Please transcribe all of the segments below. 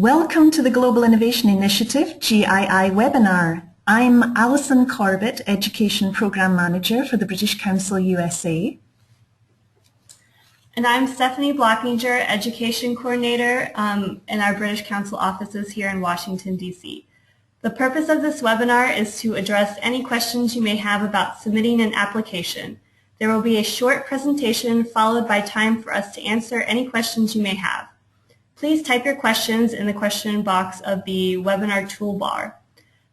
Welcome to the Global Innovation Initiative GII webinar. I'm Alison Corbett, Education Programme Manager for the British Council USA. And I'm Stephanie Blockinger, Education Coordinator in our British Council offices here in Washington, D.C. The purpose of this webinar is to address any questions you may have about submitting an application. There will be a short presentation followed by time for us to answer any questions you may have. Please type your questions in the question box of the webinar toolbar.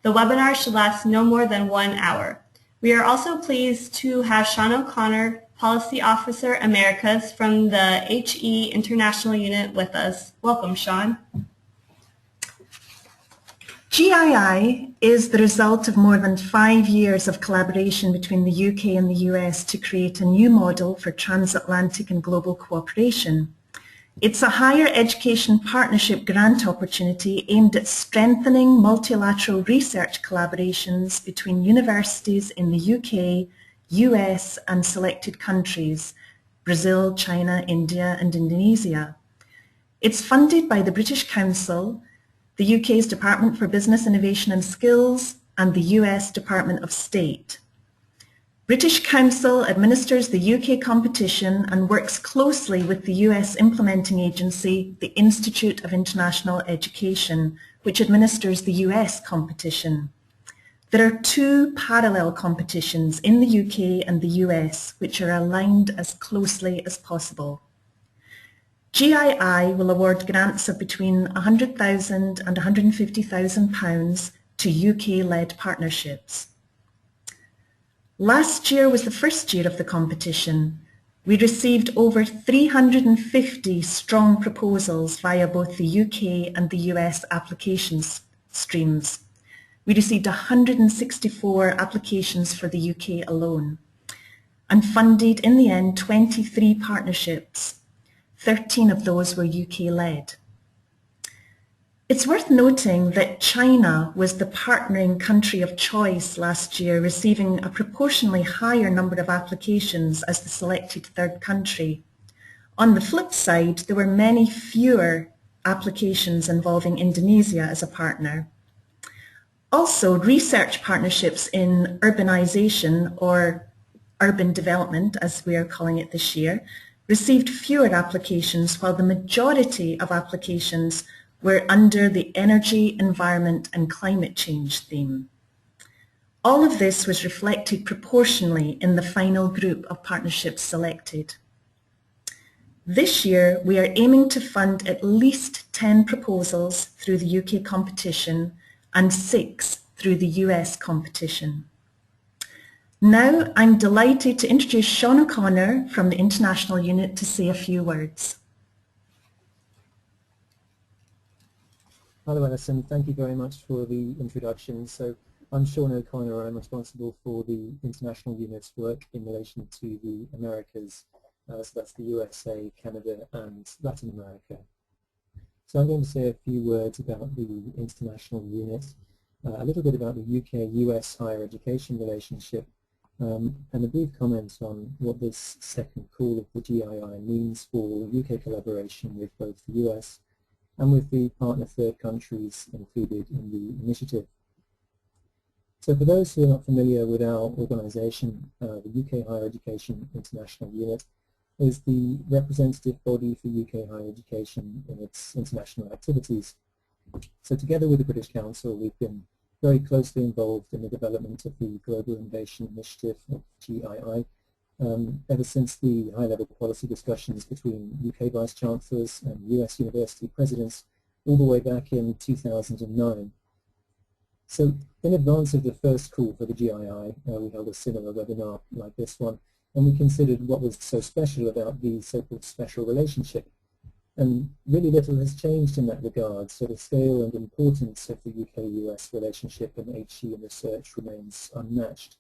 The webinar should last no more than 1 hour. We are also pleased to have Sean O'Connor, Policy Officer Americas from the HE International Unit with us. Welcome, Sean. GII is the result of more than 5 years of collaboration between the UK and the US to create a new model for transatlantic and global cooperation. It's a higher education partnership grant opportunity aimed at strengthening multilateral research collaborations between universities in the UK, US and selected countries, Brazil, China, India and Indonesia. It's funded by the British Council, the UK's Department for Business, Innovation and Skills and the US Department of State. British Council administers the UK competition and works closely with the US implementing agency, the Institute of International Education, which administers the US competition. There are 2 parallel competitions in the UK and the US, which are aligned as closely as possible. GII will award grants of between £100,000 and £150,000 to UK-led partnerships. Last year was the first year of the competition. We received over 350 strong proposals via both the UK and the US applications streams. We received 164 applications for the UK alone and funded in the end 23 partnerships. 13 of those were UK-led. It's worth noting that China was the partnering country of choice last year, receiving a proportionally higher number of applications as the selected third country. On the flip side, there were many fewer applications involving Indonesia as a partner. Also, research partnerships in urbanization or urban development, as we are calling it this year, received fewer applications, while the majority of applications were under the energy, environment and climate change theme. All of this was reflected proportionally in the final group of partnerships selected. This year we are aiming to fund at least 10 proposals through the UK competition and 6 through the US competition. Now I'm delighted to introduce Sean O'Connor from the International Unit to say a few words. Hello Alison, thank you very much for the introduction. So I'm Sean O'Connor. I'm responsible for the International Unit's work in relation to the Americas. So that's the USA, Canada and Latin America. So I'm going to say a few words about the International Unit, a little bit about the UK-US higher education relationship, and a brief comment on what this second call of the GII means for UK collaboration with both the US and with the partner third countries included in the initiative. So for those who are not familiar with our organisation, the UK Higher Education International Unit is the representative body for UK higher education in its international activities. So together with the British Council, we've been very closely involved in the development of the Global Innovation Initiative of GII ever since the high-level policy discussions between UK Vice-Chancellors and US University Presidents all the way back in 2009. So in advance of the first call for the GII, we held a similar webinar like this one, and we considered what was so special about the so-called special relationship. And really little has changed in that regard, so the scale and importance of the UK-US relationship in HE and research remains unmatched.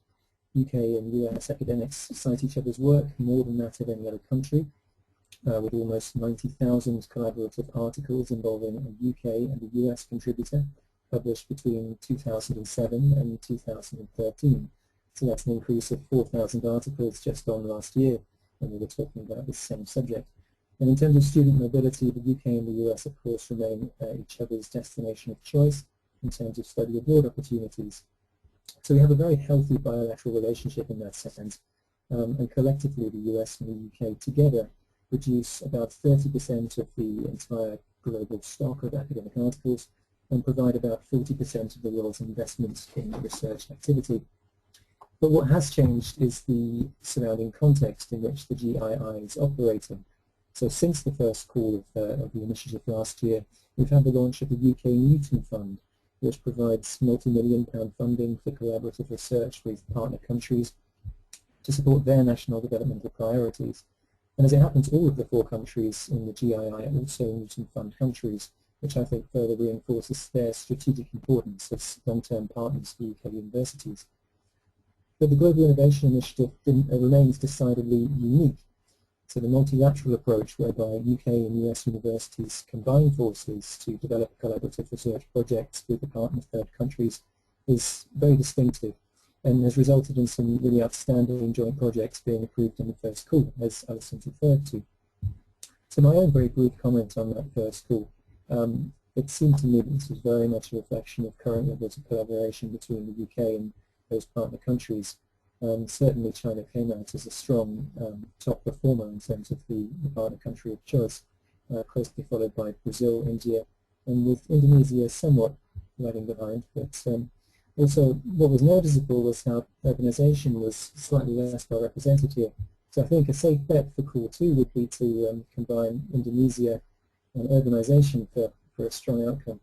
UK and US academics cite each other's work more than that of any other country, with almost 90,000 collaborative articles involving a UK and a US contributor published between 2007 and 2013. So that's an increase of 4,000 articles just on last year when we were talking about this same subject. And in terms of student mobility, the UK and the US, of course, remain each other's destination of choice in terms of study abroad opportunities. So we have a very healthy bilateral relationship in that sense, and collectively the US and the UK together produce about 30% of the entire global stock of academic articles and provide about 40% of the world's investment in research activity. But what has changed is the surrounding context in which the GII is operating. So since the first call of the initiative last year, we've had the launch of the UK Newton Fund, which provides multi-million-pound funding for collaborative research with partner countries to support their national developmental priorities. And as it happens, all of the 4 countries in the GII are also Newton Fund countries, which I think further reinforces their strategic importance as long-term partners for UK universities. But the Global Innovation Initiative remains decidedly unique. So the multilateral approach whereby UK and US universities combine forces to develop collaborative research projects with the partner third countries is very distinctive and has resulted in some really outstanding joint projects being approved in the first call, as Alison referred to. So my own very brief comment on that first call. It seemed to me that this was very much a reflection of current levels of collaboration between the UK and those partner countries. Certainly China came out as a strong top performer in terms of the partner country of choice, closely followed by Brazil, India, and with Indonesia somewhat lagging behind. But also what was noticeable was how urbanization was slightly less well represented here. So I think a safe bet for Call 2 would be to combine Indonesia and urbanization for a strong outcome.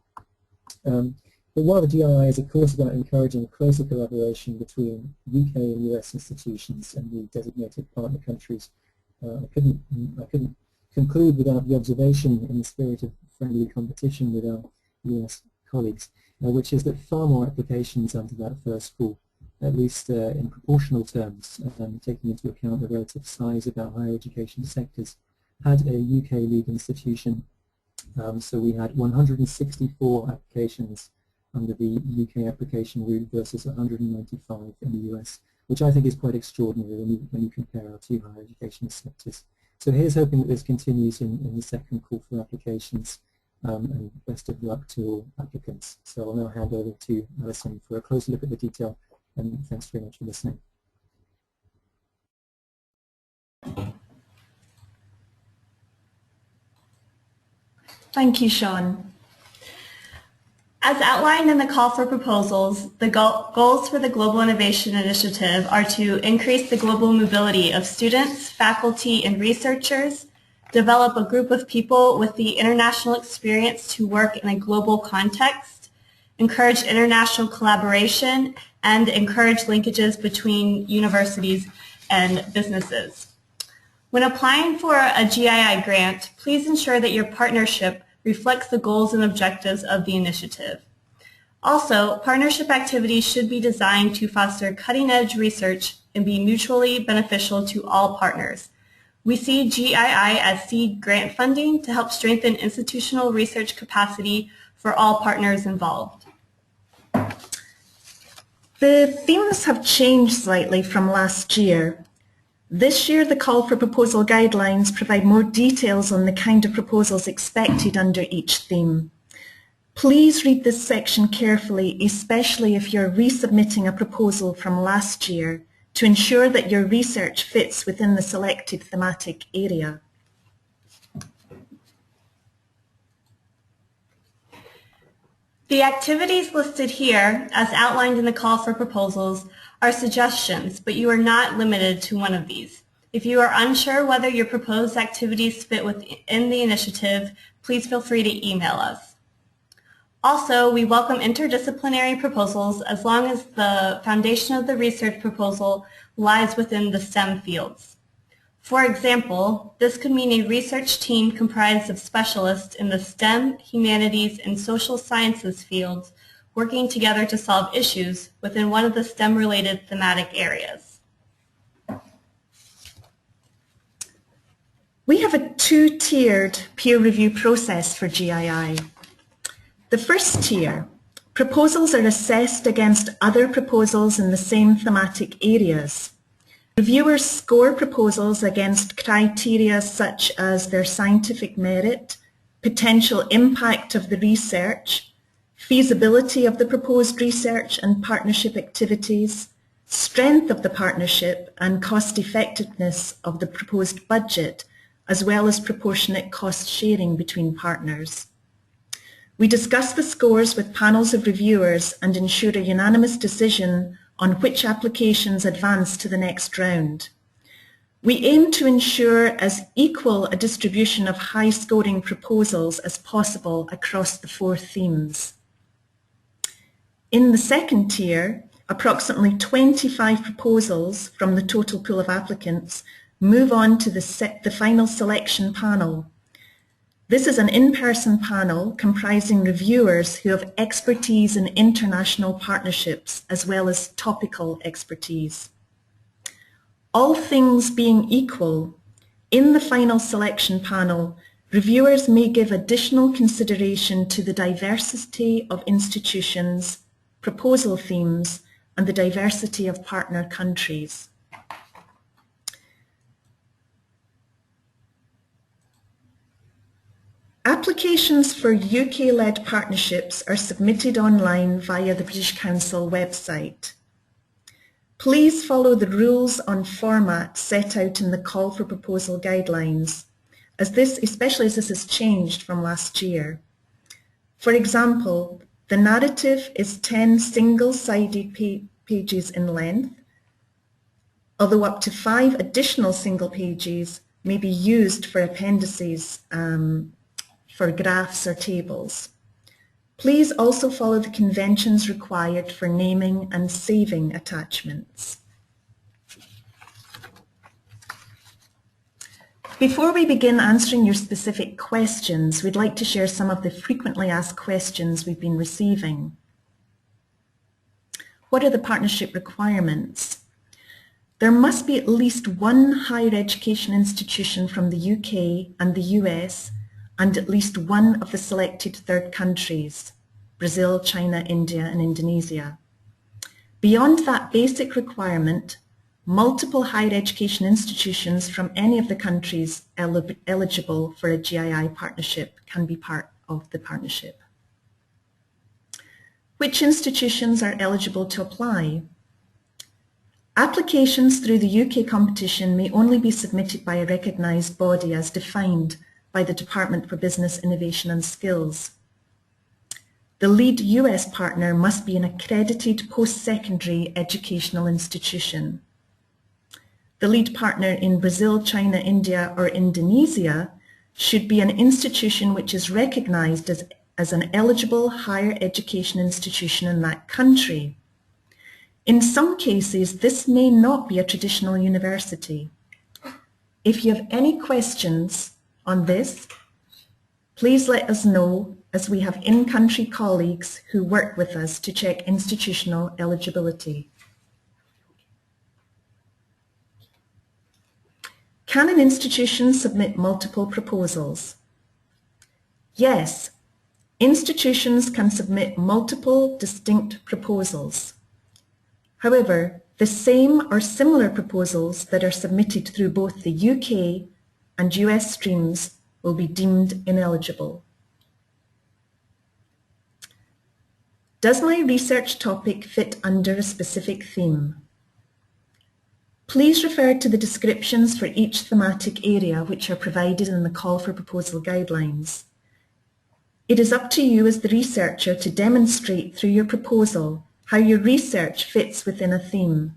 But while the GII is of course about encouraging closer collaboration between UK and US institutions and the designated partner countries, I couldn't conclude without the observation in the spirit of friendly competition with our US colleagues, which is that far more applications under that first call, at least in proportional terms, taking into account the relative size of our higher education sectors, had a UK lead institution. So we had 164 applications under the UK application route versus 195 in the US, which I think is quite extraordinary when you compare our 2 higher education sectors. So here's hoping that this continues in the second call for applications, and best of luck to all applicants. So I'll now hand over to Alison for a closer look at the detail, and thanks very much for listening. Thank you, Sean. As outlined in the call for proposals, the goals for the Global Innovation Initiative are to increase the global mobility of students, faculty, and researchers, develop a group of people with the international experience to work in a global context, encourage international collaboration, and encourage linkages between universities and businesses. When applying for a GII grant, please ensure that your partnership reflects the goals and objectives of the initiative. Also, partnership activities should be designed to foster cutting-edge research and be mutually beneficial to all partners. We see GII as seed grant funding to help strengthen institutional research capacity for all partners involved. The themes have changed slightly from last year. This year, the call for proposal guidelines provide more details on the kind of proposals expected under each theme. Please read this section carefully, especially if you're resubmitting a proposal from last year, to ensure that your research fits within the selected thematic area. The activities listed here, as outlined in the call for proposals, are suggestions, but you are not limited to one of these. If you are unsure whether your proposed activities fit within the initiative, please feel free to email us. Also, we welcome interdisciplinary proposals as long as the foundation of the research proposal lies within the STEM fields. For example, this could mean a research team comprised of specialists in the STEM, humanities, and social sciences fields working together to solve issues within one of the STEM-related thematic areas. We have a 2-tiered peer review process for GII. The first tier, proposals are assessed against other proposals in the same thematic areas. Reviewers score proposals against criteria such as their scientific merit, potential impact of the research, feasibility of the proposed research and partnership activities, strength of the partnership and cost effectiveness of the proposed budget, as well as proportionate cost sharing between partners. We discuss the scores with panels of reviewers and ensure a unanimous decision on which applications advance to the next round. We aim to ensure as equal a distribution of high-scoring proposals as possible across the 4 themes. In the second tier, approximately 25 proposals from the total pool of applicants move on to the final selection panel. This is an in-person panel comprising reviewers who have expertise in international partnerships as well as topical expertise. All things being equal, in the final selection panel, reviewers may give additional consideration to the diversity of institutions, proposal themes, and the diversity of partner countries. Applications for UK-led partnerships are submitted online via the British Council website. Please follow the rules on format set out in the call for proposal guidelines, especially as this has changed from last year. For example, the narrative is 10 single-sided pages in length, although up to 5 additional single pages may be used for appendices for graphs or tables. Please also follow the conventions required for naming and saving attachments. Before we begin answering your specific questions, we'd like to share some of the frequently asked questions we've been receiving. What are the partnership requirements? There must be at least one higher education institution from the UK and the US and at least one of the selected third countries, Brazil, China, India, and Indonesia. Beyond that basic requirement, multiple higher education institutions from any of the countries eligible for a GII partnership can be part of the partnership. Which institutions are eligible to apply? Applications through the UK competition may only be submitted by a recognised body as defined by the Department for Business, Innovation and Skills. The lead US partner must be an accredited post-secondary educational institution. The lead partner in Brazil, China, India or Indonesia should be an institution which is recognised as an eligible higher education institution in that country. In some cases, this may not be a traditional university. If you have any questions on this, please let us know, as we have in-country colleagues who work with us to check institutional eligibility. Can an institution submit multiple proposals? Yes, institutions can submit multiple distinct proposals. However, the same or similar proposals that are submitted through both the UK and US streams will be deemed ineligible. Does my research topic fit under a specific theme? Please refer to the descriptions for each thematic area which are provided in the call for proposal guidelines. It is up to you as the researcher to demonstrate through your proposal how your research fits within a theme.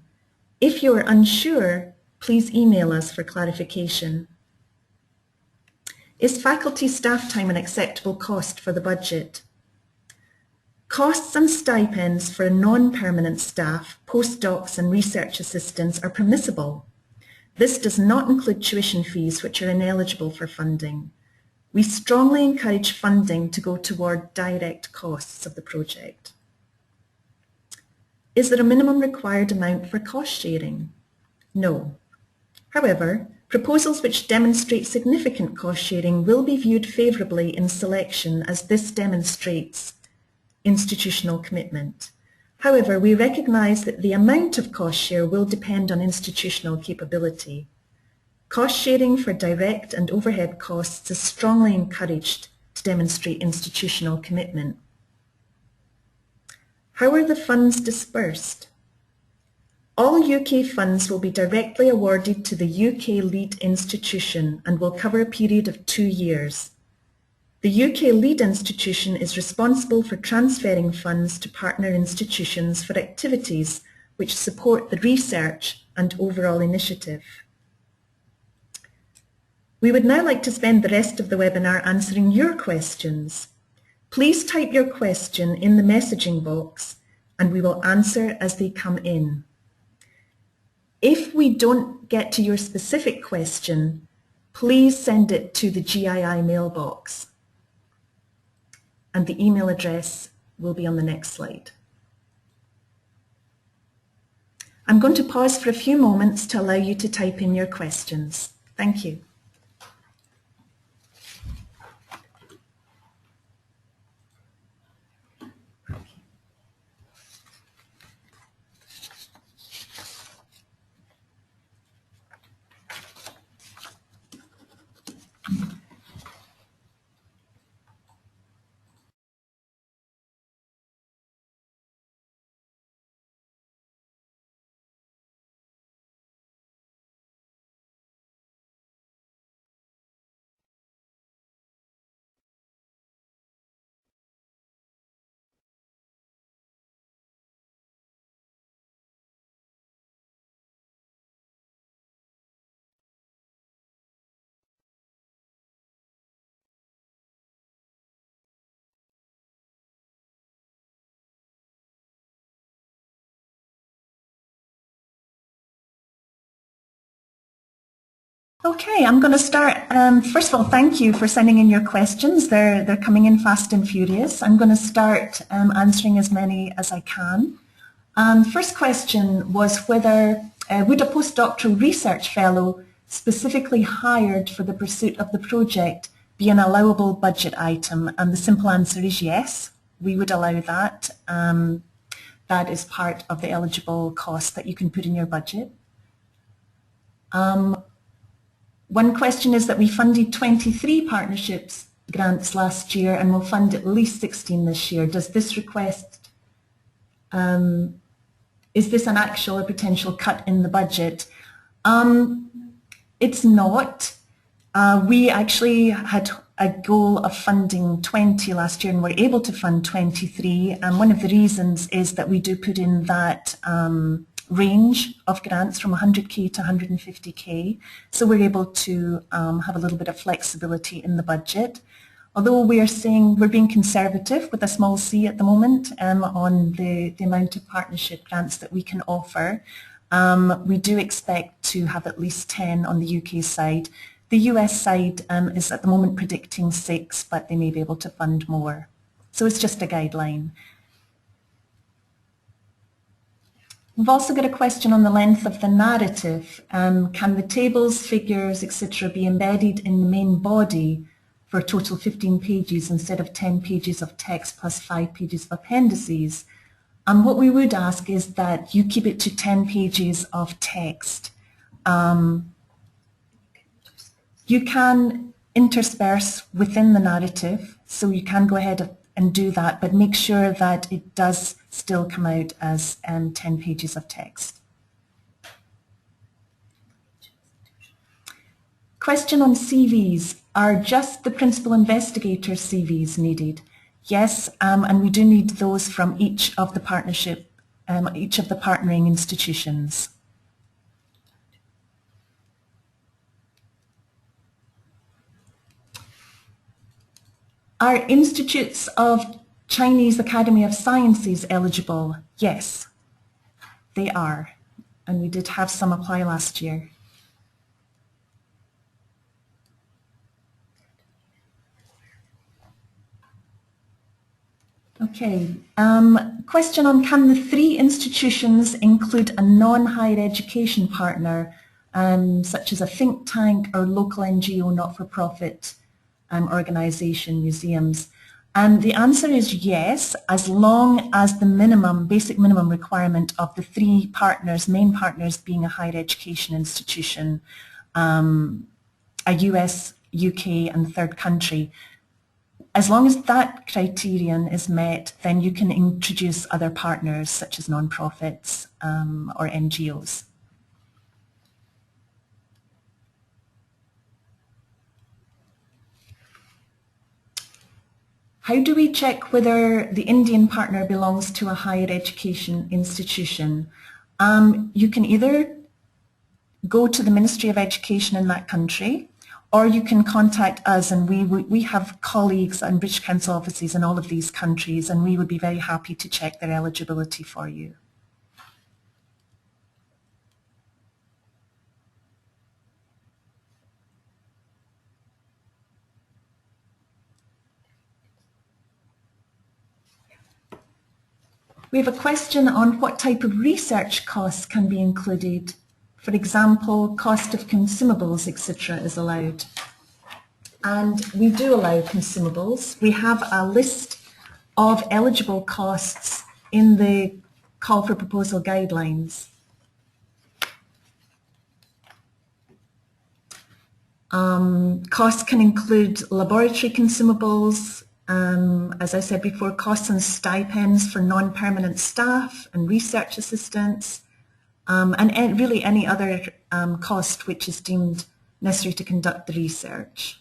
If you are unsure, please email us for clarification. Is faculty staff time an acceptable cost for the budget? Costs and stipends for non-permanent staff, postdocs and research assistants are permissible. This does not include tuition fees which are ineligible for funding. We strongly encourage funding to go toward direct costs of the project. Is there a minimum required amount for cost sharing? No. However, proposals which demonstrate significant cost sharing will be viewed favourably in selection as this demonstrates institutional commitment. However, we recognise that the amount of cost share will depend on institutional capability. Cost sharing for direct and overhead costs is strongly encouraged to demonstrate institutional commitment. How are the funds dispersed? All UK funds will be directly awarded to the UK lead institution and will cover a period of 2 years. The UK lead institution is responsible for transferring funds to partner institutions for activities which support the research and overall initiative. We would now like to spend the rest of the webinar answering your questions. Please type your question in the messaging box and we will answer as they come in. If we don't get to your specific question, please send it to the GII mailbox. And the email address will be on the next slide. I'm going to pause for a few moments to allow you to type in your questions. Thank you. Okay, I'm going to start. First of all, thank you for sending in your questions. They're coming in fast and furious. I'm going to start answering as many as I can. First question was whether would a postdoctoral research fellow specifically hired for the pursuit of the project be an allowable budget item? And the simple answer is yes, we would allow that. That is part of the eligible cost that you can put in your budget. One question is that we funded 23 partnerships grants last year and will fund at least 16 this year. Does this request, is this an actual or potential cut in the budget? It's not. We actually had a goal of funding 20 last year and were able to fund 23, and one of the reasons is that we do put in that range of grants from 100k to 150k, so we're able to have a little bit of flexibility in the budget. Although we are saying we're being conservative with a small c at the moment on the amount of partnership grants that we can offer, we do expect to have at least 10 on the UK side. The US side is at the moment predicting 6, but they may be able to fund more. So it's just a guideline. We've also got a question on the length of the narrative. Can the tables, figures, etc. be embedded in the main body for a total 15 pages instead of 10 pages of text plus 5 pages of appendices? And what we would ask is that you keep it to 10 pages of text. You can intersperse within the narrative, so you can go ahead and do that, but make sure that it does still come out as 10 pages of text. Question on CVs. Are just the principal investigator CVs needed? Yes, and we do need those from each of the partnership, each of the partnering institutions. Are institutes of Chinese Academy of Sciences eligible? Yes, they are, and we did have some apply last year. Okay, question on can the 3 institutions include a non-higher education partner, such as a think tank or local NGO, not-for-profit organisation, museums? The answer is yes, as long as the basic minimum requirement of the three partners, main partners being a higher education institution, a US, UK and third country. As long as that criterion is met, then you can introduce other partners such as non-profits or NGOs. How do we check whether the Indian partner belongs to a higher education institution? You can either go to the Ministry of Education in that country, or you can contact us, and we have colleagues and British Council offices in all of these countries, and we would be very happy to check their eligibility for you. We have a question on what type of research costs can be included. For example, cost of consumables, etc. is allowed. And we do allow consumables. We have a list of eligible costs in the call for proposal guidelines. Costs can include laboratory consumables, as I said before, costs and stipends for non-permanent staff and research assistants, and really any other cost which is deemed necessary to conduct the research.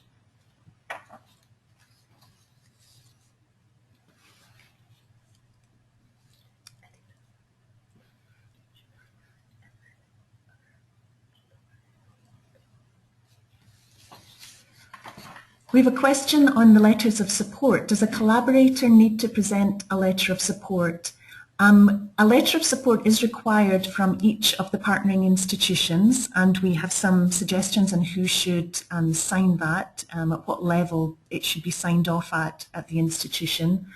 We have a question on the letters of support. Does a collaborator need to present a letter of support? A letter of support is required from each of the partnering institutions, and we have some suggestions on who should sign that, at what level it should be signed off at the institution.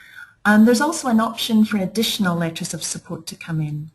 There's also an option for additional letters of support to come in.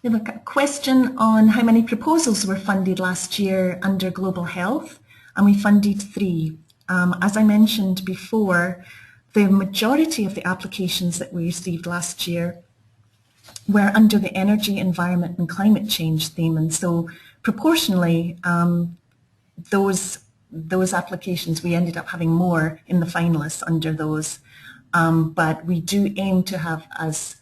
We have a question on how many proposals were funded last year under Global Health, and we funded 3. As I mentioned before, the majority of the applications that we received last year were under the energy, environment and climate change theme, and so proportionally those applications, we ended up having more in the finalists under those, but we do aim to have as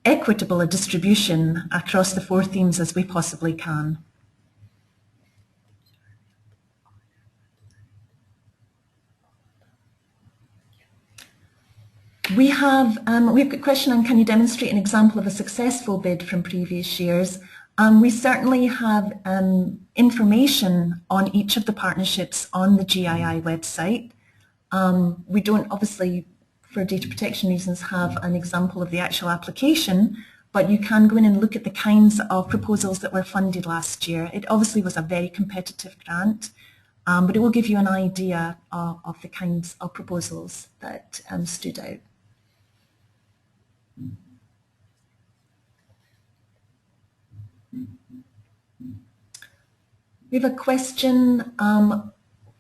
equitable a distribution across the 4 themes as we possibly can. We have a question on, can you demonstrate an example of a successful bid from previous years? We certainly have information on each of the partnerships on the GII website. We don't obviously, for data protection reasons, have an example of the actual application, but you can go in and look at the kinds of proposals that were funded last year. It obviously was a very competitive grant, but it will give you an idea of the kinds of proposals that stood out. We have a question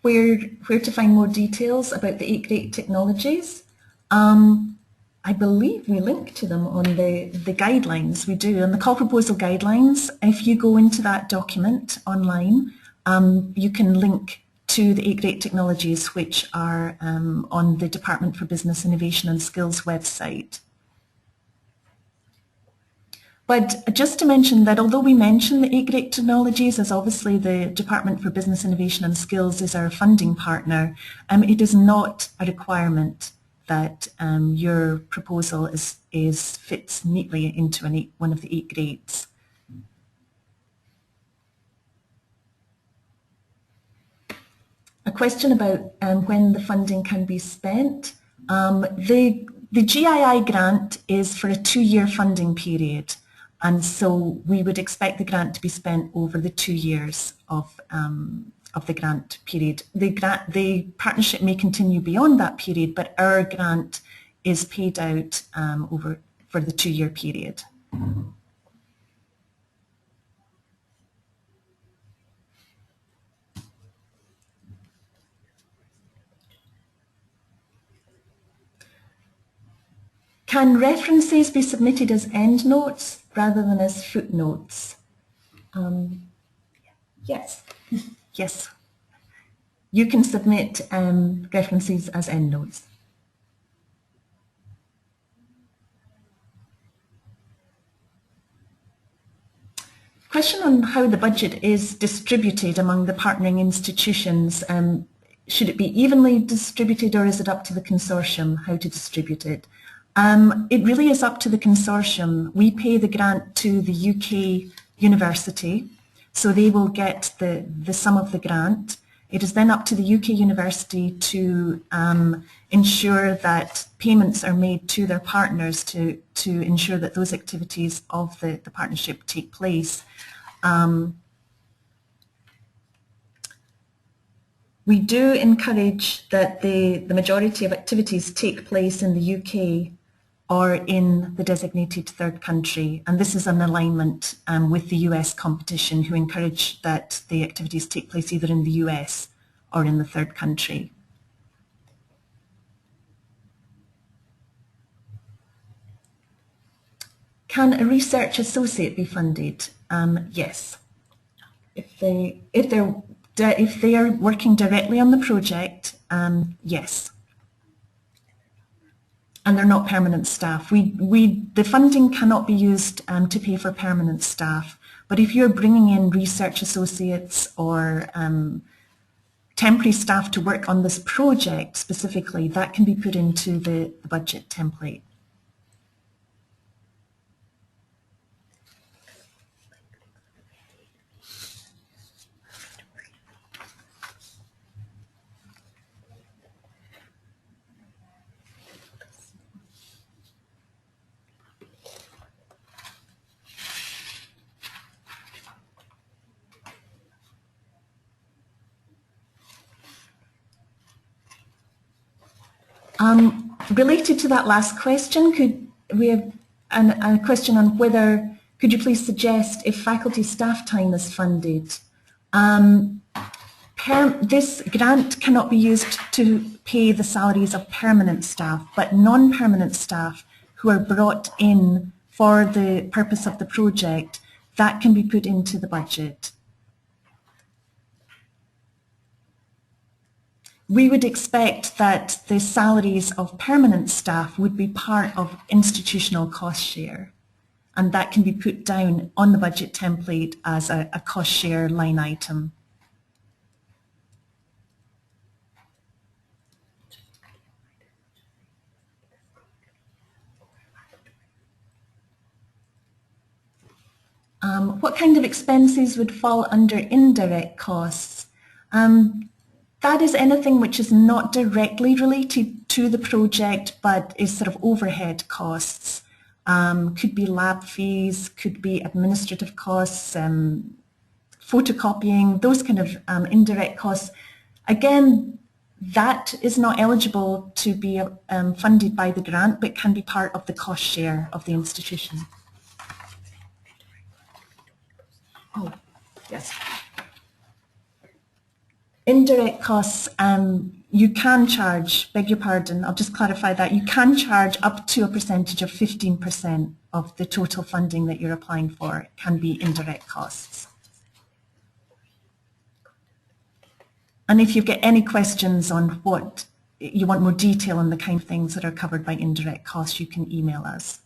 where to find more details about the 8 Great Technologies. I believe we link to them on the guidelines. We do. On the call proposal guidelines, if you go into that document online, you can link to the 8 Great Technologies, which are on the Department for Business Innovation and Skills website. But just to mention that although we mention the 8 Great Technologies, as obviously the Department for Business Innovation and Skills is our funding partner, it is not a requirement that your proposal fits neatly into one of the 8 Greats. A question about when the funding can be spent. The GII grant is for a 2-year funding period, and so we would expect the grant to be spent over the 2 years of the grant period. The partnership may continue beyond that period, but our grant is paid out for the 2-year period. Can references be submitted as endnotes rather than as footnotes? Yes. Yes. You can submit references as endnotes. Question on how the budget is distributed among the partnering institutions. Should it be evenly distributed, or is it up to the consortium how to distribute it? It really is up to the consortium. We pay the grant to the UK university, so they will get the sum of the grant. It is then up to the UK university to ensure that payments are made to their partners to ensure that those activities of the partnership take place. We do encourage that the majority of activities take place in the UK or in the designated third country, and this is an alignment with the US competition, who encourage that the activities take place either in the US or in the third country. Can a research associate be funded? Yes. If they are working directly on the project, yes. And they're not permanent staff. The funding cannot be used to pay for permanent staff. But if you're bringing in research associates or temporary staff to work on this project specifically, that can be put into the budget template. Related to that last question, could we have a question on whether, could you please suggest if faculty staff time is funded? This grant cannot be used to pay the salaries of permanent staff, but non-permanent staff who are brought in for the purpose of the project, that can be put into the budget. We would expect that the salaries of permanent staff would be part of institutional cost share, and that can be put down on the budget template as a cost share line item. What kind of expenses would fall under indirect costs? That is anything which is not directly related to the project but is sort of overhead costs. Could be lab fees, could be administrative costs, photocopying, those kind of indirect costs. Again, that is not eligible to be funded by the grant, but can be part of the cost share of the institution. Oh, yes. Indirect costs, you can charge, beg your pardon, I'll just clarify that, you can charge up to a percentage of 15% of the total funding that you're applying for. It can be indirect costs. And if you get any questions on what you want more detail on the kind of things that are covered by indirect costs, you can email us.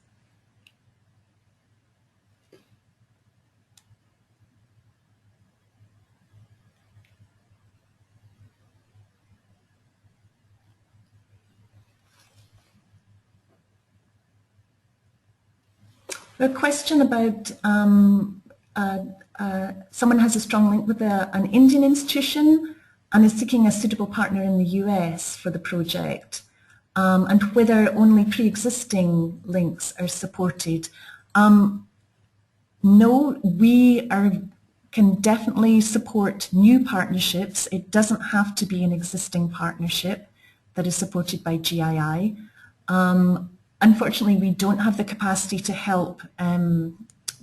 A question about someone has a strong link with an Indian institution and is seeking a suitable partner in the US for the project, and whether only pre-existing links are supported. No, we are can definitely support new partnerships. It doesn't have to be an existing partnership that is supported by GII. Unfortunately, we don't have the capacity to help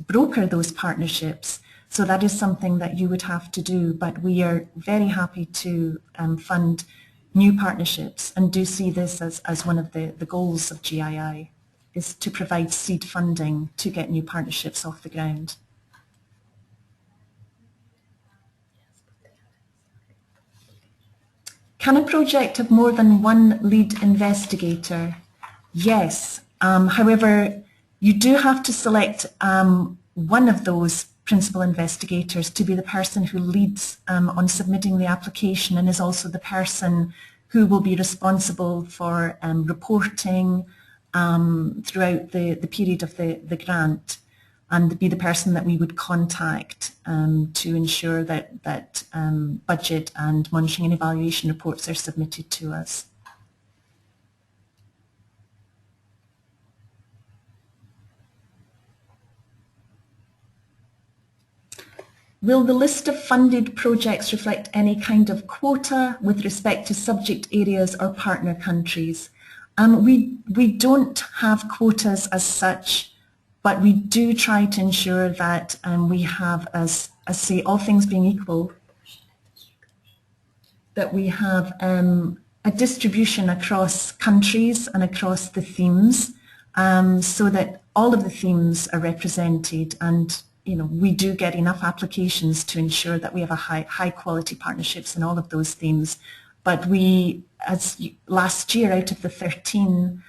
broker those partnerships. So that is something that you would have to do, but we are very happy to fund new partnerships and do see this as one of the goals of GII, is to provide seed funding to get new partnerships off the ground. Can a project have more than one lead investigator? Yes. However, you do have to select one of those principal investigators to be the person who leads on submitting the application and is also the person who will be responsible for reporting throughout the period of the grant, and be the person that we would contact to ensure that budget and monitoring and evaluation reports are submitted to us. Will the list of funded projects reflect any kind of quota with respect to subject areas or partner countries? We don't have quotas as such, but we do try to ensure that we have, as say, all things being equal, that we have a distribution across countries and across the themes, so that all of the themes are represented, and we do get enough applications to ensure that we have a high quality partnerships in all of those themes. But we, as last year, out of the 13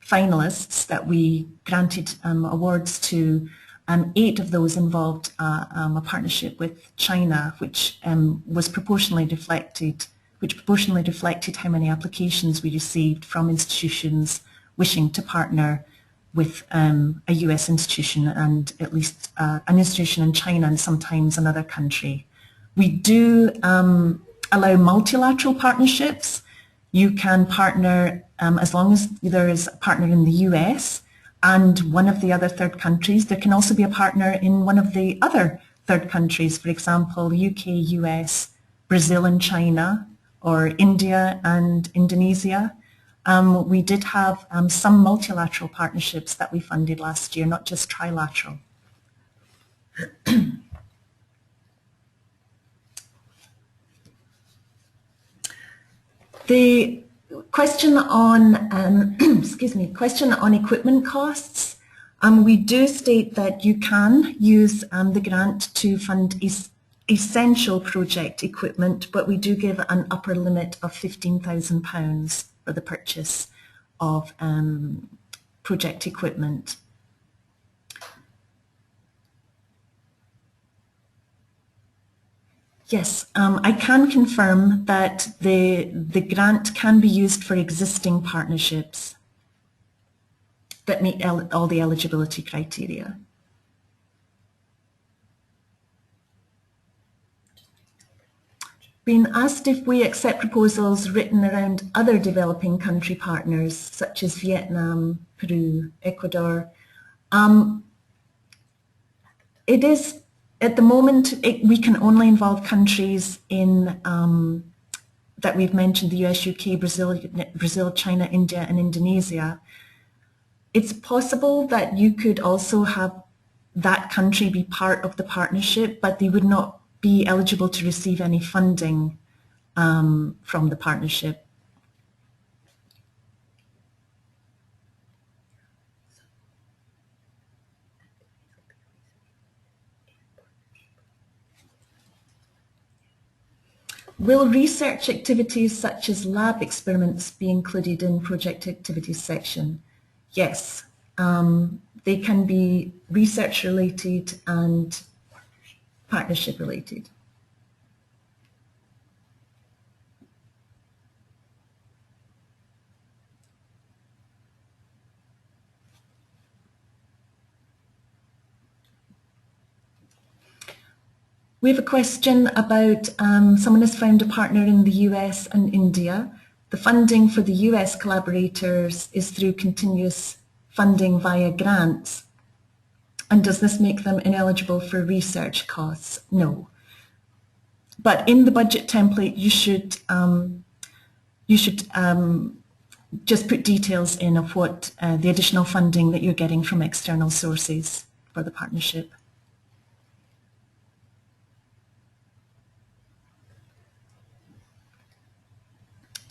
finalists that we granted awards to, 8 of those involved a partnership with China, which was proportionally reflected how many applications we received from institutions wishing to partner with a US institution, and at least an institution in China and sometimes another country. We do allow multilateral partnerships. You can partner as long as there is a partner in the US and one of the other third countries. There can also be a partner in one of the other third countries, for example, UK, US, Brazil and China, or India and Indonesia. We did have some multilateral partnerships that we funded last year, not just trilateral. The question on question on equipment costs. We do state that you can use the grant to fund essential project equipment, but we do give an upper limit of £15,000 for the purchase of project equipment. Yes, I can confirm that the grant can be used for existing partnerships that meet all the eligibility criteria. Being asked if we accept proposals written around other developing country partners such as Vietnam, Peru, Ecuador. It is, at the moment, we can only involve countries in that we've mentioned: the US, UK, Brazil, China, India and Indonesia. It's possible that you could also have that country be part of the partnership, but they would not be eligible to receive any funding from the partnership. Will research activities such as lab experiments be included in project activities section? Yes, they can be research related and partnership related. We have a question about someone has found a partner in the US and India. The funding for the US collaborators is through continuous funding via grants. And does this make them ineligible for research costs? No. But in the budget template, you should just put details in of what the additional funding that you're getting from external sources for the partnership.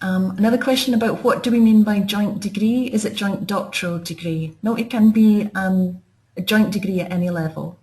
Another question about what do we mean by joint degree? Is it joint doctoral degree? No, it can be a joint degree at any level.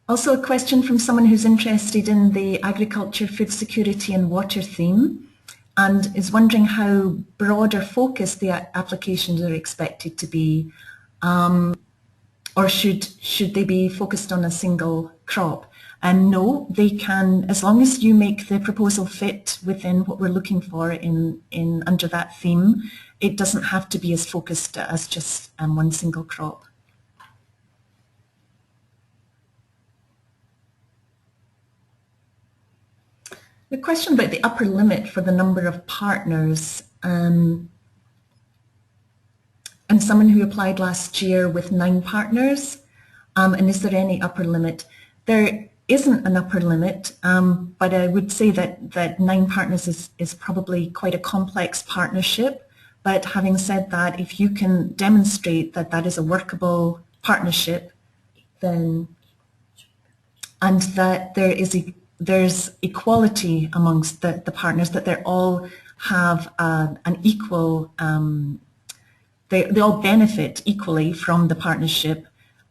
Also a question from someone who's interested in the agriculture, food security and water theme and is wondering how broad or focused the applications are expected to be, or should they be focused on a single crop? And no, they can, as long as you make the proposal fit within what we're looking for in under that theme, it doesn't have to be as focused as just one single crop. The question about the upper limit for the number of partners, and someone who applied last year with 9 partners, and is there any upper limit? There isn't an upper limit, but I would say that 9 partners is probably quite a complex partnership. But having said that, if you can demonstrate that that is a workable partnership, then, and that there's equality amongst the partners, that they all have an equal, they all benefit equally from the partnership,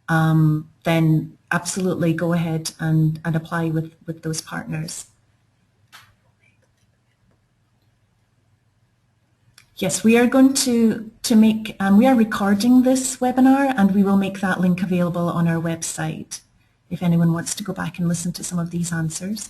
then absolutely go ahead and apply with those partners. Yes, we are going to make, we are recording this webinar and we will make that link available on our website if anyone wants to go back and listen to some of these answers.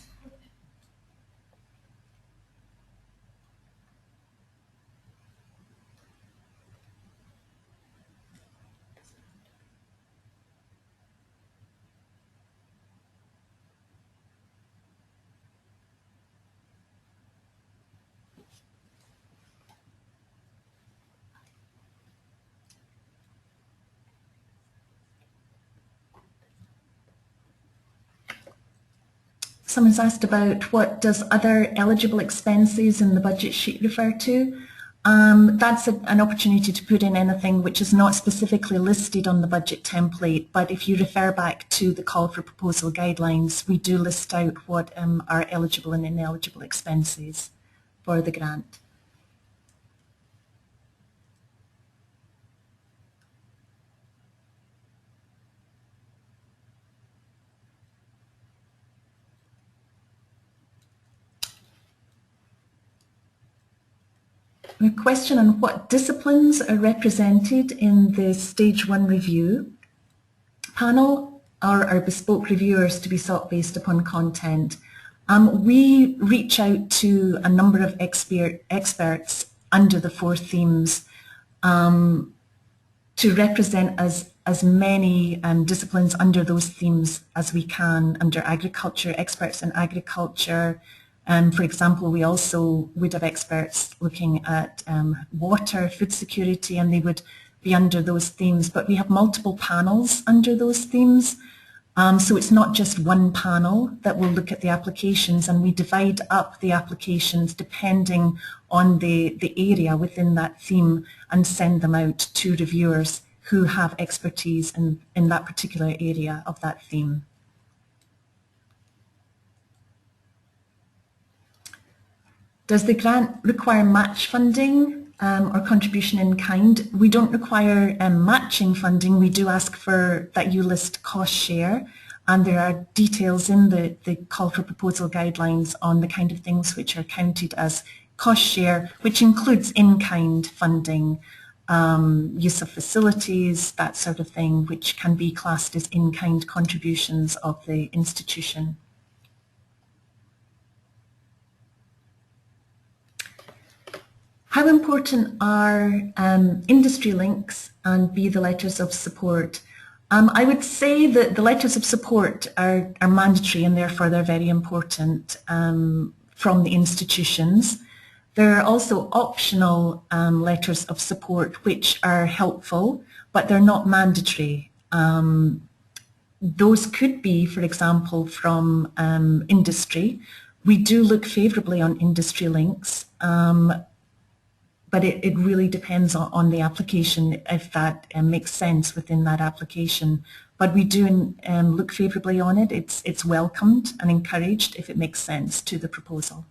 Someone's asked about what does other eligible expenses in the budget sheet refer to. That's an opportunity to put in anything which is not specifically listed on the budget template, but if you refer back to the call for proposal guidelines, we do list out what are eligible and ineligible expenses for the grant. A question on what disciplines are represented in the Stage 1 review panel, or our bespoke reviewers to be sought based upon content. We reach out to a number of experts under the 4 themes to represent as many disciplines under those themes as we can, under agriculture, experts in agriculture. For example, we also would have experts looking at water, food security, and they would be under those themes. But we have multiple panels under those themes. So it's not just one panel that will look at the applications, and we divide up the applications depending on the area within that theme and send them out to reviewers who have expertise in that particular area of that theme. Does the grant require match funding or contribution in kind? We don't require matching funding. We do ask for that you list cost share, and there are details in the call for proposal guidelines on the kind of things which are counted as cost share, which includes in-kind funding, use of facilities, that sort of thing, which can be classed as in-kind contributions of the institution. How important are industry links and B, the letters of support? I would say that the letters of support are mandatory and therefore they're very important from the institutions. There are also optional letters of support which are helpful, but they're not mandatory. Those could be, for example, from industry. We do look favourably on industry links, but it really depends on the application if that makes sense within that application. But we do look favourably on it. It's welcomed and encouraged if it makes sense to the proposal.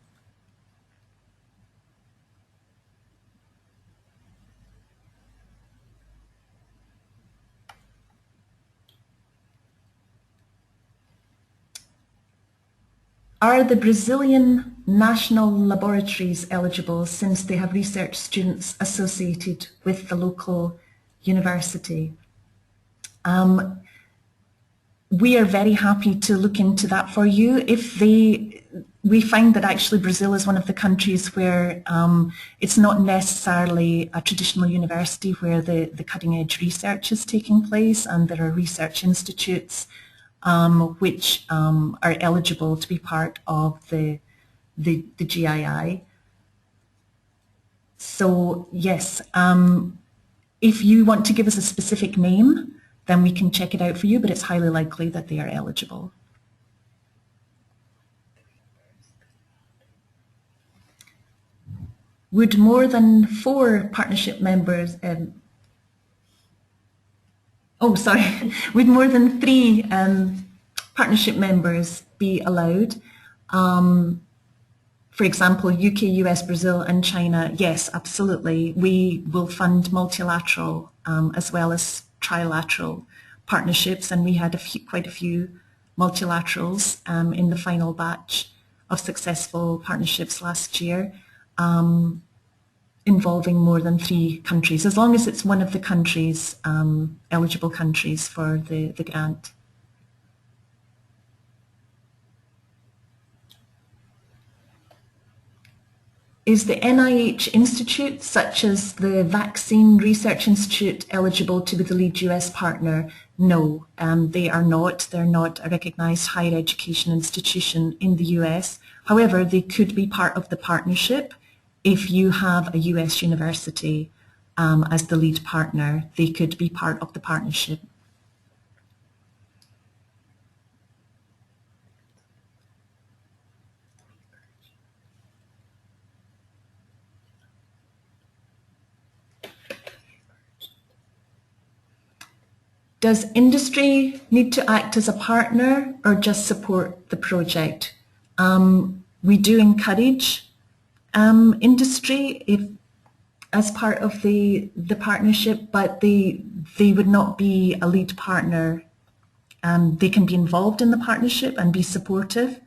Are the Brazilian national laboratories eligible since they have research students associated with the local university? We are very happy to look into that for you. We find that actually Brazil is one of the countries where it's not necessarily a traditional university where the cutting edge research is taking place, and there are research institutes which are eligible to be part of the GII. So yes, if you want to give us a specific name, then we can check it out for you, but it's highly likely that they are eligible. Would more than 4 partnership members, would more than 3 partnership members be allowed? For example, UK, US, Brazil and China, yes, absolutely. We will fund multilateral as well as trilateral partnerships, and we had quite a few multilaterals in the final batch of successful partnerships last year, involving more than 3 countries, as long as it's one of the countries, eligible countries for the grant. Is the NIH Institute, such as the Vaccine Research Institute, eligible to be the lead US partner? No, they are not. They're not a recognised higher education institution in the US. However, they could be part of the partnership. If you have a US university as the lead partner, they could be part of the partnership. Does industry need to act as a partner or just support the project? We do encourage industry as part of the partnership, but they would not be a lead partner. They can be involved in the partnership and be supportive,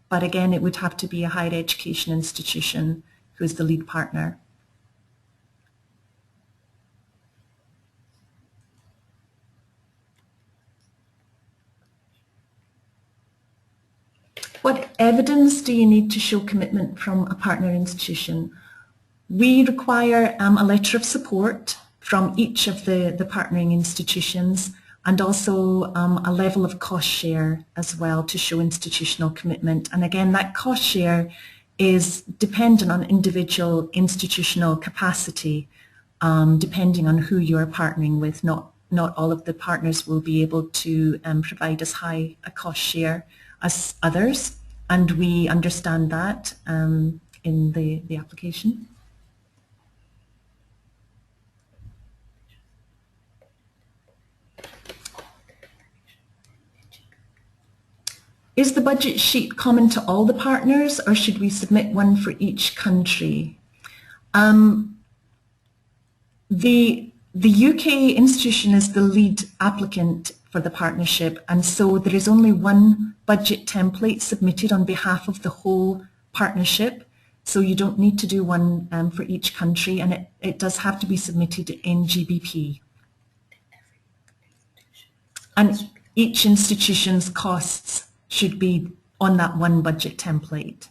but again, it would have to be a higher education institution who is the lead partner. What evidence do you need to show commitment from a partner institution? We require a letter of support from each of the partnering institutions, and also a level of cost share as well to show institutional commitment. And again, that cost share is dependent on individual institutional capacity, depending on who you are partnering with. Not all of the partners will be able to provide as high a cost share as others, and we understand that in the application. Is the budget sheet common to all the partners, or should we submit one for each country? The UK institution is the lead applicant for the partnership, and so there is only one budget template submitted on behalf of the whole partnership, so you don't need to do one for each country, and it does have to be submitted in GBP. And each institution's costs should be on that one budget template.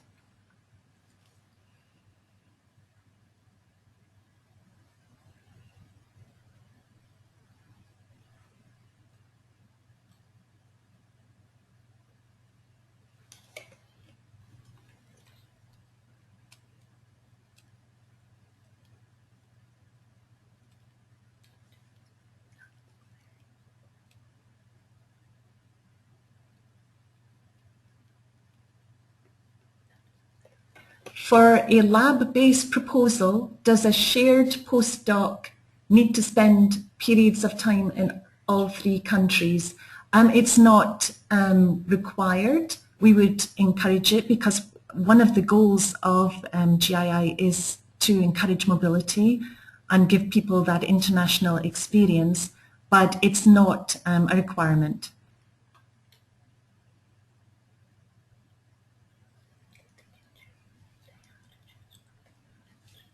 For a lab-based proposal, does a shared postdoc need to spend periods of time in all three countries? It's not required. We would encourage it because one of the goals of GII is to encourage mobility and give people that international experience, but it's not a requirement.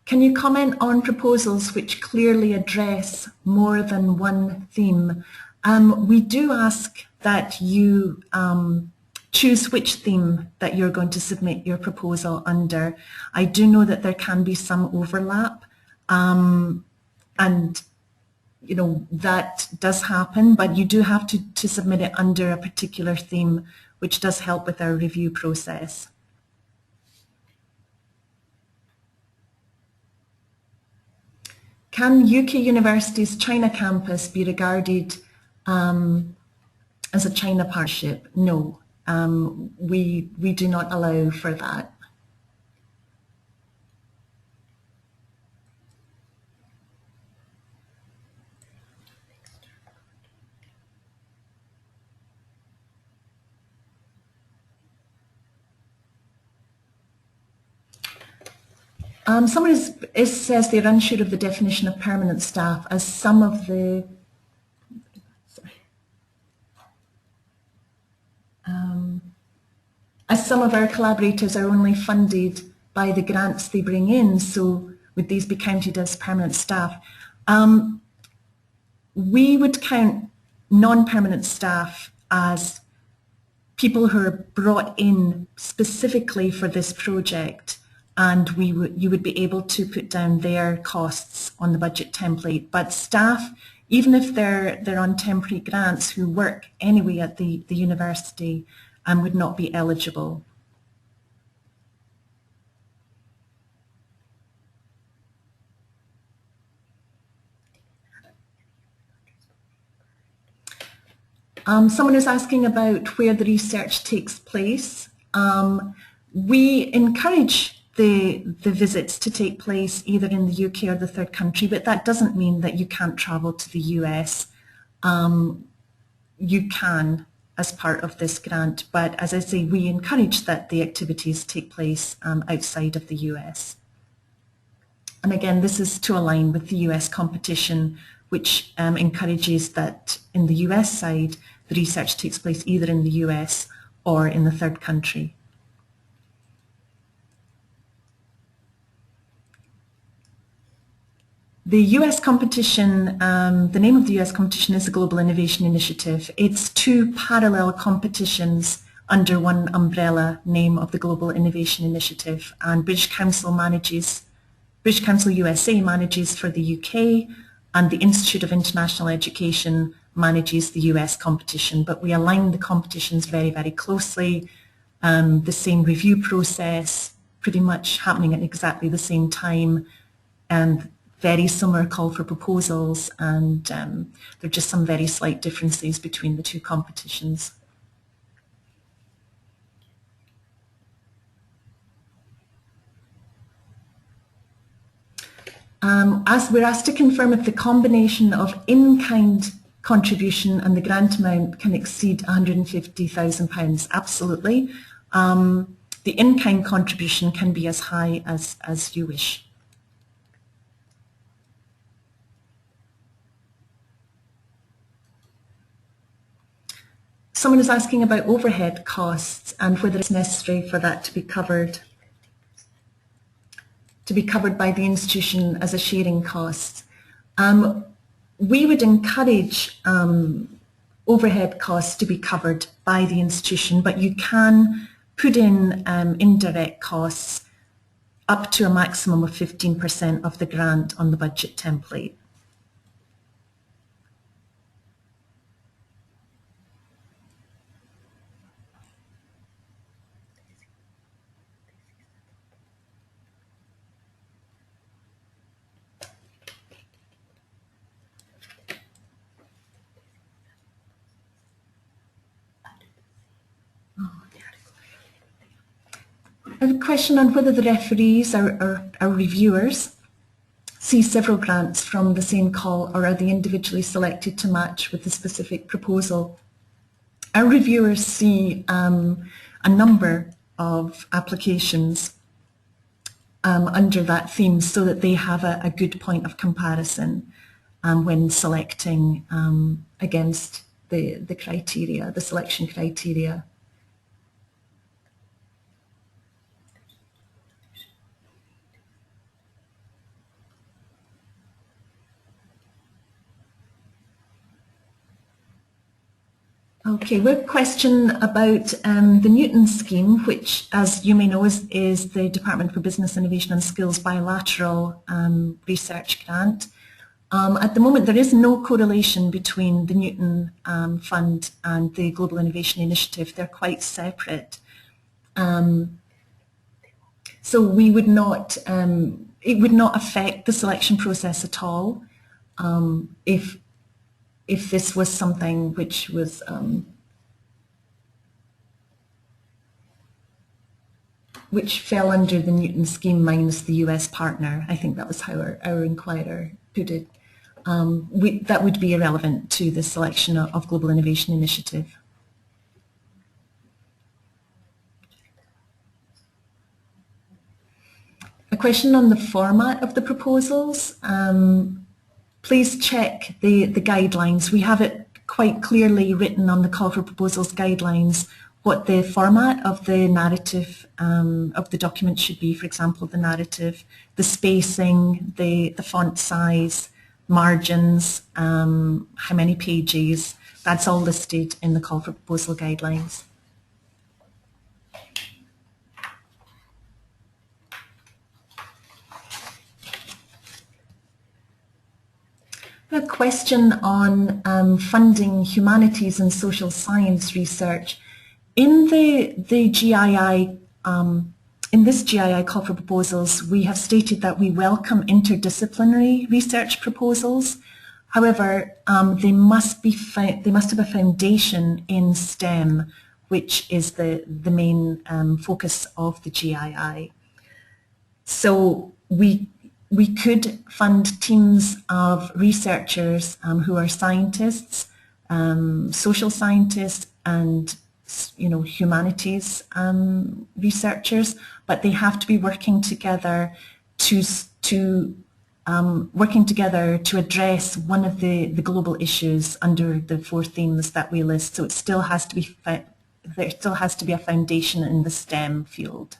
Can you comment on proposals which clearly address more than one theme? We do ask that you choose which theme that you're going to submit your proposal under. I do know that there can be some overlap, and that does happen, but you do have to submit it under a particular theme, which does help with our review process. Can UK University's China campus be regarded as a China partnership? No, we do not allow for that. Someone says they're unsure of the definition of permanent staff, as some of the as some of our collaborators are only funded by the grants they bring in, so would these be counted as permanent staff? We would count non-permanent staff as people who are brought in specifically for this project, and you would be able to put down their costs on the budget template. But staff, even if they're on temporary grants who work anyway at the university, would not be eligible. Someone is asking about where the research takes place. We encourage the visits to take place either in the UK or the third country, but that doesn't mean that you can't travel to the US. You can as part of this grant, but as I say, we encourage that the activities take place outside of the US. And again, this is to align with the US competition, which encourages that in the US side, the research takes place either in the US or in the third country. The US competition, the name of the US competition is the Global Innovation Initiative. It's two parallel competitions under one umbrella name of the Global Innovation Initiative, and British Council USA manages for the UK, and the Institute of International Education manages the US competition, but we align the competitions very, very closely. The same review process, pretty much happening at exactly the same time, and very similar call for proposals, and there are just some very slight differences between the two competitions. As we're asked to confirm if the combination of in-kind contribution and the grant amount can exceed £150,000. Absolutely. The in-kind contribution can be as high as you wish. Someone is asking about overhead costs and whether it's necessary for that to be covered by the institution as a sharing cost. We would encourage overhead costs to be covered by the institution, but you can put in indirect costs up to a maximum of 15% of the grant on the budget template. I have a question on whether the referees or reviewers see several grants from the same call, or are they individually selected to match with the specific proposal? Our reviewers see a number of applications under that theme so that they have a good point of comparison when selecting against the criteria, the selection criteria. Okay, we have a question about the Newton scheme, which, as you may know, is the Department for Business Innovation and Skills bilateral research grant. At the moment, there is no correlation between the Newton Fund and the Global Innovation Initiative. They're quite separate. So we would not, it would not affect the selection process at all if this was something which was which fell under the Newton scheme minus the US partner. I think that was how our inquirer put it. That would be irrelevant to the selection of Global Innovation Initiative. A question on the format of the proposals. Please check the guidelines. We have it quite clearly written on the call for proposals guidelines what the format of the narrative of the document should be. For example, the narrative, the spacing, the font size, margins, how many pages. That's all listed in the call for proposal guidelines. A question on funding humanities and social science research. In the GII, in this GII call for proposals, we have stated that we welcome interdisciplinary research proposals. However, they must have a foundation in STEM, which is the main focus of the GII. So we could fund teams of researchers who are scientists, social scientists, and humanities researchers, but they have to be working together to address one of the global issues under the 4 themes that we list. So it still has to be there still has to be a foundation in the STEM fields.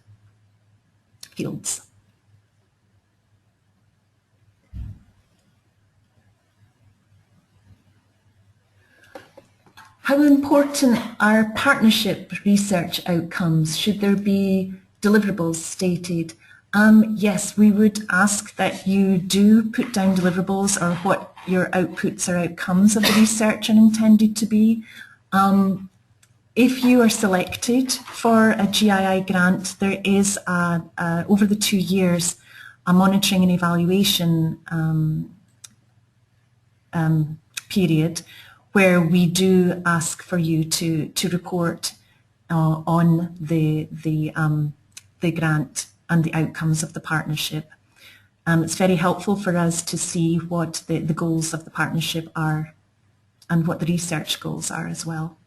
How important are partnership research outcomes? Should there be deliverables stated? Yes, we would ask that you do put down deliverables or what your outputs or outcomes of the research are intended to be. If you are selected for a GII grant, there is, over the 2 years, a monitoring and evaluation period where we do ask for you to report on the grant and the outcomes of the partnership. It's very helpful for us to see what the goals of the partnership are and what the research goals are as well.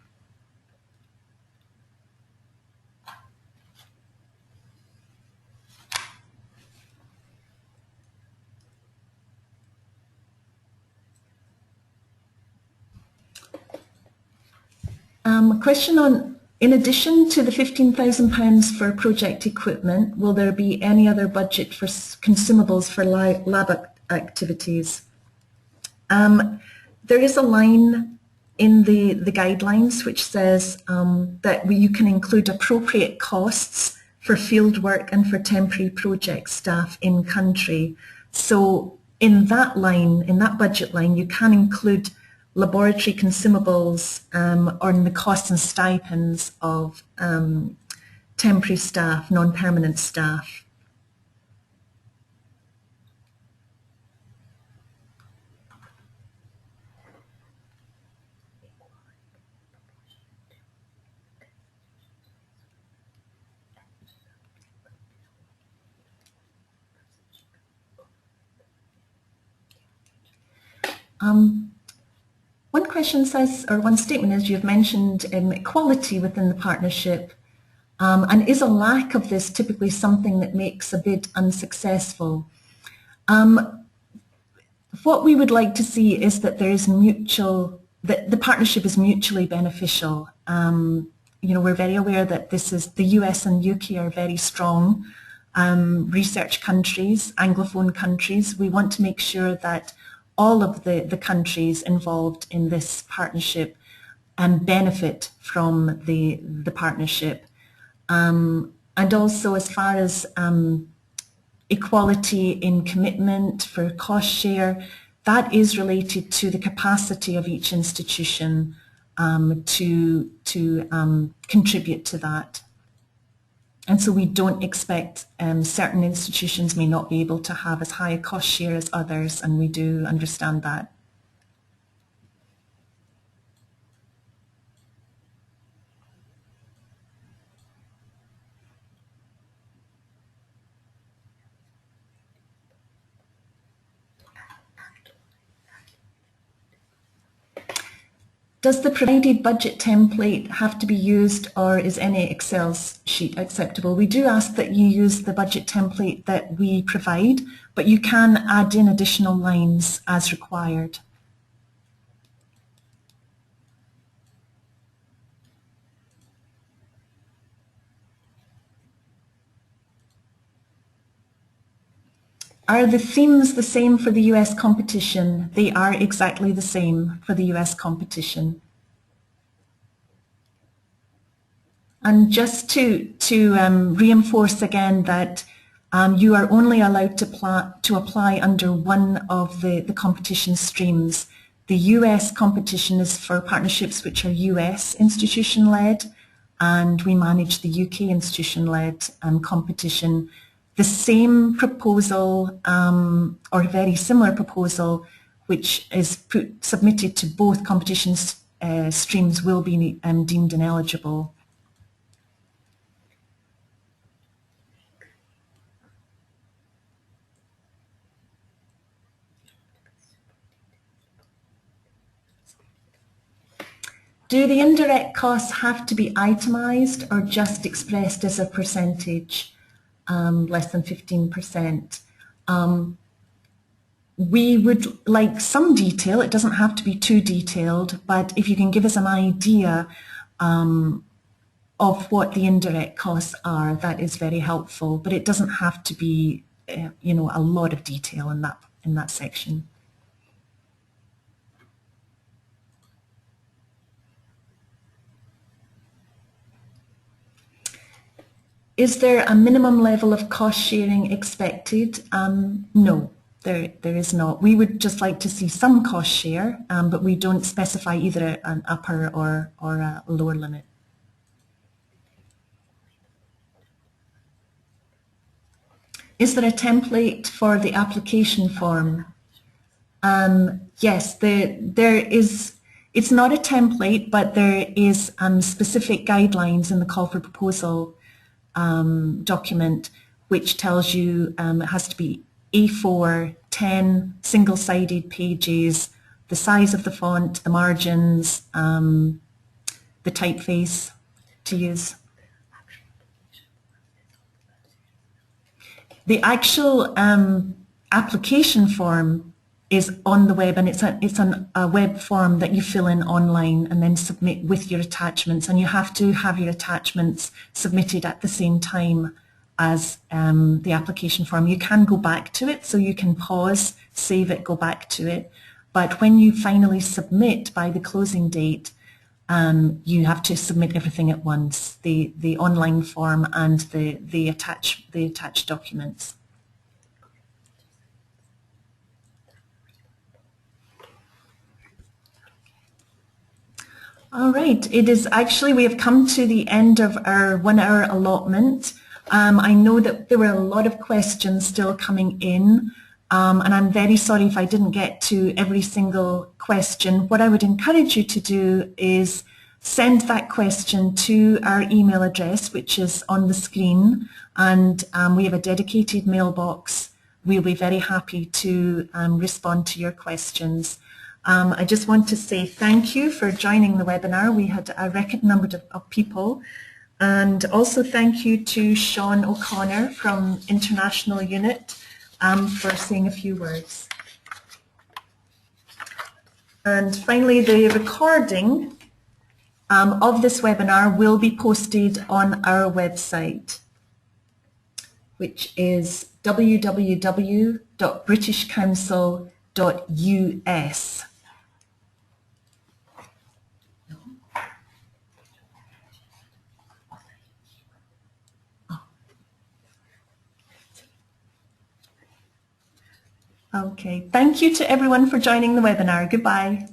A question on, in addition to the £15,000 for project equipment, will there be any other budget for consumables for lab activities? There is a line in the guidelines which says that you can include appropriate costs for field work and for temporary project staff in country. So in that line, in that budget line, you can include laboratory consumables or in the costs and stipends of temporary staff, non-permanent staff. One question says, or one statement is, you've mentioned equality within the partnership, and is a lack of this typically something that makes a bid unsuccessful? What we would like to see is that there is that the partnership is mutually beneficial. You know, we're very aware that the US and UK are very strong research countries, Anglophone countries. We want to make sure that all of the countries involved in this partnership benefit from the partnership. And also, as far as equality in commitment for cost share, that is related to the capacity of each institution to contribute to that. And so we don't expect certain institutions may not be able to have as high a cost share as others, and we do understand that. Does the provided budget template have to be used, or is any Excel sheet acceptable? We do ask that you use the budget template that we provide, but you can add in additional lines as required. Are the themes the same for the US competition? They are exactly the same for the US competition. And just to reinforce again that you are only allowed to apply under one of the competition streams. The US competition is for partnerships which are US institution-led, and we manage the UK institution-led competition. The same proposal or very similar proposal which is submitted to both competition streams will be deemed ineligible. Do the indirect costs have to be itemised or just expressed as a percentage? Less than 15%. We would like some detail. It doesn't have to be too detailed, but if you can give us an idea of what the indirect costs are, that is very helpful. But it doesn't have to be, you know, a lot of detail in that section. Is there a minimum level of cost sharing expected? No, there is not. We would just like to see some cost share, but we don't specify either an upper or a lower limit. Is there a template for the application form? Yes, there is. It's not a template, but there is specific guidelines in the call for proposal document, which tells you it has to be A4, 10 single-sided pages, the size of the font, the margins, the typeface to use. The actual application form is on the web, and it's a web form that you fill in online and then submit with your attachments, and you have to have your attachments submitted at the same time as the application form. You can go back to it, so you can pause, save it, go back to it, but when you finally submit by the closing date, you have to submit everything at once, the online form and the attached documents. All right, it is actually, we have come to the end of our 1 hour allotment. I know that there were a lot of questions still coming in, and I'm very sorry if I didn't get to every single question. What I would encourage you to do is send that question to our email address, which is on the screen, and we have a dedicated mailbox. We'll be very happy to respond to your questions. I just want to say thank you for joining the webinar. We had a record number of people. And also thank you to Sean O'Connor from International Unit for saying a few words. And finally, the recording of this webinar will be posted on our website, which is www.britishcouncil.us. Okay, thank you to everyone for joining the webinar. Goodbye.